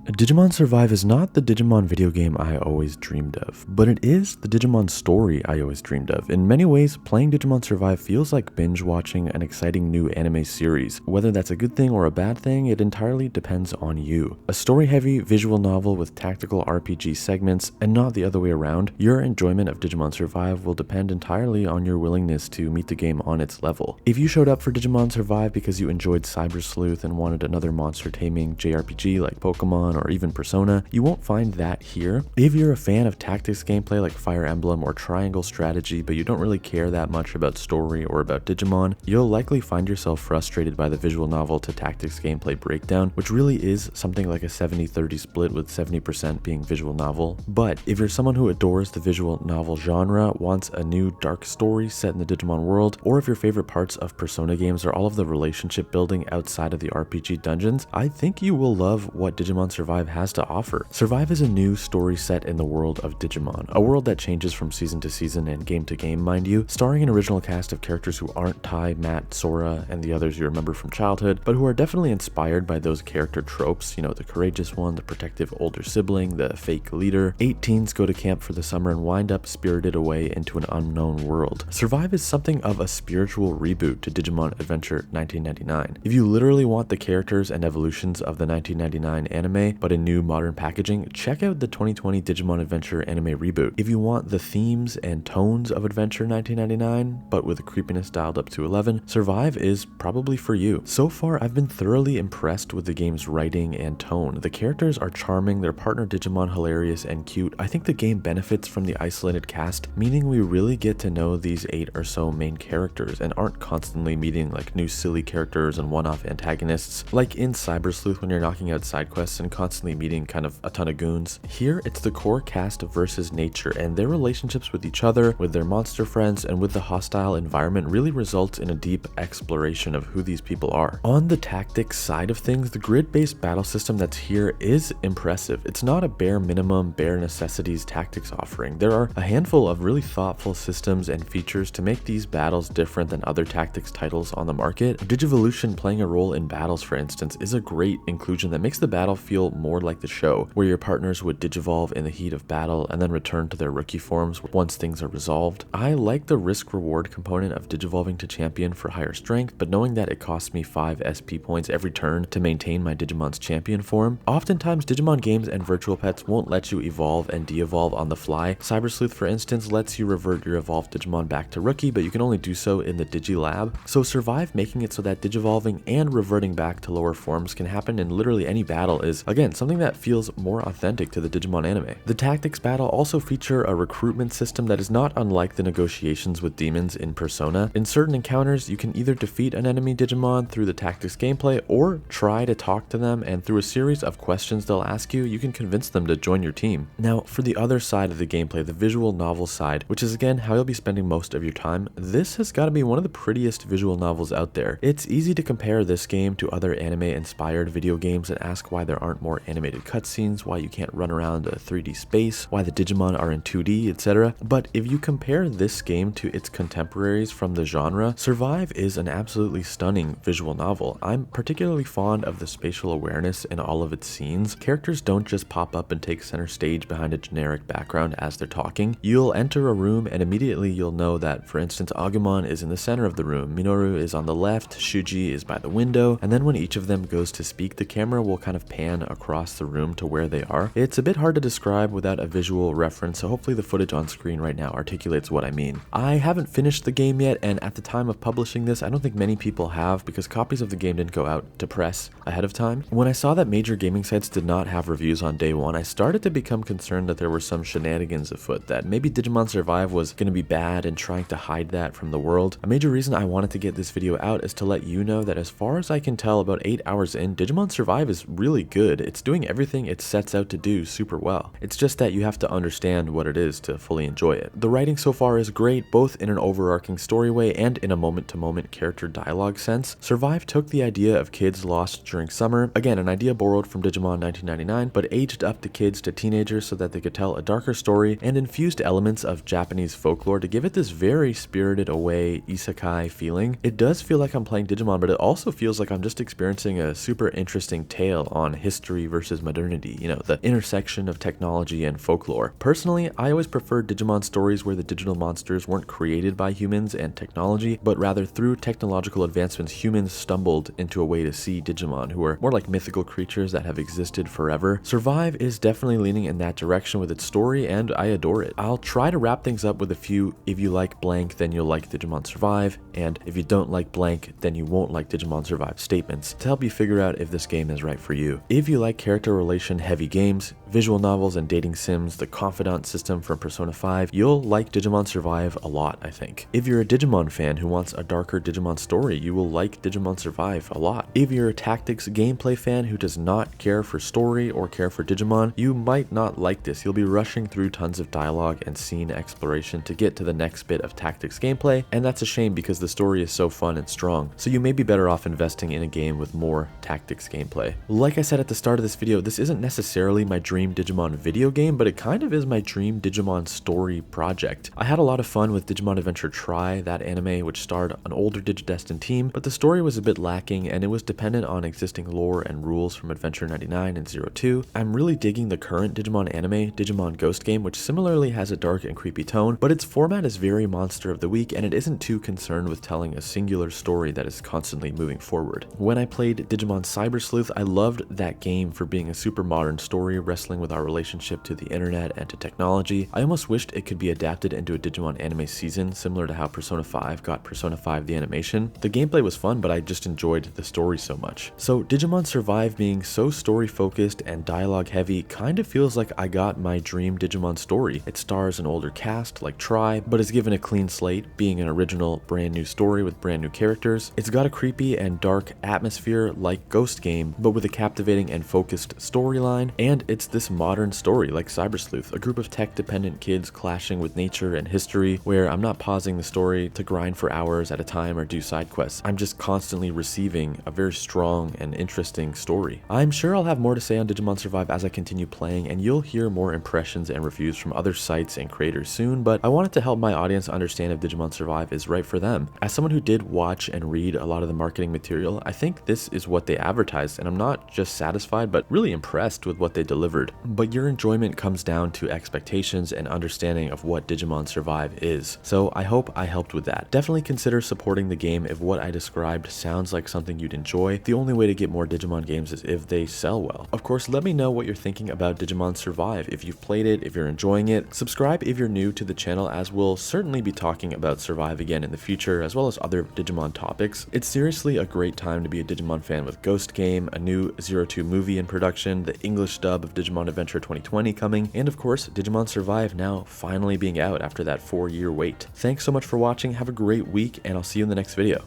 Digimon Survive is not the Digimon video game I always dreamed of, but it is the Digimon story I always dreamed of. In many ways, playing Digimon Survive feels like binge watching an exciting new anime series. Whether that's a good thing or a bad thing, it entirely depends on you. A story-heavy visual novel with tactical RPG segments, and not the other way around, your enjoyment of Digimon Survive will depend entirely on your willingness to meet the game on its level. If you showed up for Digimon Survive because you enjoyed Cyber Sleuth and wanted another monster taming JRPG like Pokemon or even Persona, you won't find that here. If you're a fan of tactics gameplay like Fire Emblem or Triangle Strategy, but you don't really care that much about story or about Digimon, you'll likely find yourself frustrated by the visual novel to tactics gameplay breakdown, which really is something like a 70-30 split, with 70% being visual novel. But if you're someone who adores the visual novel genre, wants a new dark story set in the Digimon world, or if your favorite parts of Persona games are all of the relationship building outside of the RPG dungeons, I think you will love what Digimon Survive has to offer. Survive is a new story set in the world of Digimon, a world that changes from season to season and game to game, mind you, starring an original cast of characters who aren't Tai, Matt, Sora, and the others you remember from childhood, but who are definitely inspired by those character tropes, you know, the courageous one, the protective older sibling, the fake leader. 8 teens go to camp for the summer and wind up spirited away into an unknown world. Survive is something of a spiritual reboot to Digimon Adventure 1999. If you literally want the characters and evolutions of the 1999 anime, but in new modern packaging, check out the 2020 Digimon Adventure anime reboot. If you want the themes and tones of Adventure 1999, but with the creepiness dialed up to 11, Survive is probably for you. So far, I've been thoroughly impressed with the game's writing and tone. The characters are charming, their partner Digimon hilarious and cute. I think the game benefits from the isolated cast, meaning we really get to know these 8 or so main characters and aren't constantly meeting like new silly characters and one-off antagonists, like in Cyber Sleuth when you're knocking out side quests and constantly meeting kind of a ton of goons. Here, it's the core cast versus nature, and their relationships with each other, with their monster friends, and with the hostile environment really results in a deep exploration of who these people are. On the tactics side of things, the grid-based battle system that's here is impressive. It's not a bare minimum, bare necessities tactics offering. There are a handful of really thoughtful systems and features to make these battles different than other tactics titles on the market. Digivolution playing a role in battles, for instance, is a great inclusion that makes the battle feel more like the show, where your partners would digivolve in the heat of battle and then return to their rookie forms once things are resolved. I like the risk-reward component of digivolving to champion for higher strength, but knowing that it costs me 5 SP points every turn to maintain my Digimon's champion form. Oftentimes, Digimon games and virtual pets won't let you evolve and de-evolve on the fly. Cyber Sleuth, for instance, lets you revert your evolved Digimon back to rookie, but you can only do so in the Digilab. So Survive making it so that digivolving and reverting back to lower forms can happen in literally any battle is, again, something that feels more authentic to the Digimon anime. The tactics battle also feature a recruitment system that is not unlike the negotiations with demons in Persona. In certain encounters, you can either defeat an enemy Digimon through the tactics gameplay or try to talk to them, and through a series of questions they'll ask you, you can convince them to join your team. Now, for the other side of the gameplay, the visual novel side, which is again how you'll be spending most of your time, this has got to be one of the prettiest visual novels out there. It's easy to compare this game to other anime-inspired video games and ask why there aren't more animated cutscenes, why you can't run around a 3D space, why the Digimon are in 2D, etc. But if you compare this game to its contemporaries from the genre, Survive is an absolutely stunning visual novel. I'm particularly fond of the spatial awareness in all of its scenes. Characters don't just pop up and take center stage behind a generic background as they're talking. You'll enter a room and immediately you'll know that, for instance, Agumon is in the center of the room, Minoru is on the left, Shuji is by the window, and then when each of them goes to speak, the camera will kind of pan across the room to where they are. It's a bit hard to describe without a visual reference, so hopefully the footage on screen right now articulates what I mean. I haven't finished the game yet, and at the time of publishing this, I don't think many people have, because copies of the game didn't go out to press ahead of time. When I saw that major gaming sites did not have reviews on day one, I started to become concerned that there were some shenanigans afoot, that maybe Digimon Survive was going to be bad and trying to hide that from the world. A major reason I wanted to get this video out is to let you know that as far as I can tell, about 8 hours in, Digimon Survive is really good. It's doing everything it sets out to do super well. It's just that you have to understand what it is to fully enjoy it. The writing so far is great, both in an overarching story way and in a moment-to-moment character dialogue sense. Survive took the idea of kids lost during summer, again an idea borrowed from Digimon 1999, but aged up the kids to teenagers so that they could tell a darker story, and infused elements of Japanese folklore to give it this very spirited away isekai feeling. It does feel like I'm playing Digimon, but it also feels like I'm just experiencing a super interesting tale on history history versus modernity, you know, the intersection of technology and folklore. Personally, I always preferred Digimon stories where the digital monsters weren't created by humans and technology, but rather through technological advancements, humans stumbled into a way to see Digimon, who are more like mythical creatures that have existed forever. Survive is definitely leaning in that direction with its story, and I adore it. I'll try to wrap things up with a few "if you like blank, then you'll like Digimon Survive," and "if you don't like blank, then you won't like Digimon Survive" statements to help you figure out if this game is right for you. If you like character relation heavy games, visual novels, and dating sims, the confidant system from Persona 5, you'll like Digimon Survive a lot, I think. If you're a Digimon fan who wants a darker Digimon story, you will like Digimon Survive a lot. If you're a tactics gameplay fan who does not care for story or care for Digimon, you might not like this. You'll be rushing through tons of dialogue and scene exploration to get to the next bit of tactics gameplay, and that's a shame because the story is so fun and strong. So you may be better off investing in a game with more tactics gameplay. Like I said at the start of this video, this isn't necessarily my dream Digimon video game, but it kind of is my dream Digimon story project. I had a lot of fun with Digimon Adventure Tri, that anime which starred an older Digidestined team, but the story was a bit lacking and it was dependent on existing lore and rules from Adventure 99 and 02. I'm really digging the current Digimon anime, Digimon Ghost Game, which similarly has a dark and creepy tone, but its format is very Monster of the Week and it isn't too concerned with telling a singular story that is constantly moving forward. When I played Digimon Cyber Sleuth, I loved that game for being a super modern story wrestling with our relationship to the internet and to technology. I almost wished it could be adapted into a Digimon anime season, similar to how Persona 5 got Persona 5 the animation. The gameplay was fun, but I just enjoyed the story so much. So Digimon Survive being so story focused and dialogue heavy kind of feels like I got my dream Digimon story. It stars an older cast like Tri, but is given a clean slate, being an original brand new story with brand new characters. It's got a creepy and dark atmosphere like Ghost Game, but with a captivating and focused storyline, and it's this modern story like Cyber Sleuth, a group of tech-dependent kids clashing with nature and history, where I'm not pausing the story to grind for hours at a time or do side quests. I'm just constantly receiving a very strong and interesting story. I'm sure I'll have more to say on Digimon Survive as I continue playing, and you'll hear more impressions and reviews from other sites and creators soon, but I wanted to help my audience understand if Digimon Survive is right for them. As someone who did watch and read a lot of the marketing material, I think this is what they advertised, and I'm not just satisfied, but really impressed with what they delivered. But your enjoyment comes down to expectations and understanding of what Digimon Survive is. So I hope I helped with that. Definitely consider supporting the game if what I described sounds like something you'd enjoy. The only way to get more Digimon games is if they sell well. Of course, let me know what you're thinking about Digimon Survive, if you've played it, if you're enjoying it. Subscribe if you're new to the channel, as we'll certainly be talking about Survive again in the future, as well as other Digimon topics. It's seriously a great time to be a Digimon fan with Ghost Game, a new 02 movie in production, the English dub of Digimon Adventure 2020 coming, and of course, Digimon Survive now finally being out after that 4-year wait. Thanks so much for watching, have a great week, and I'll see you in the next video.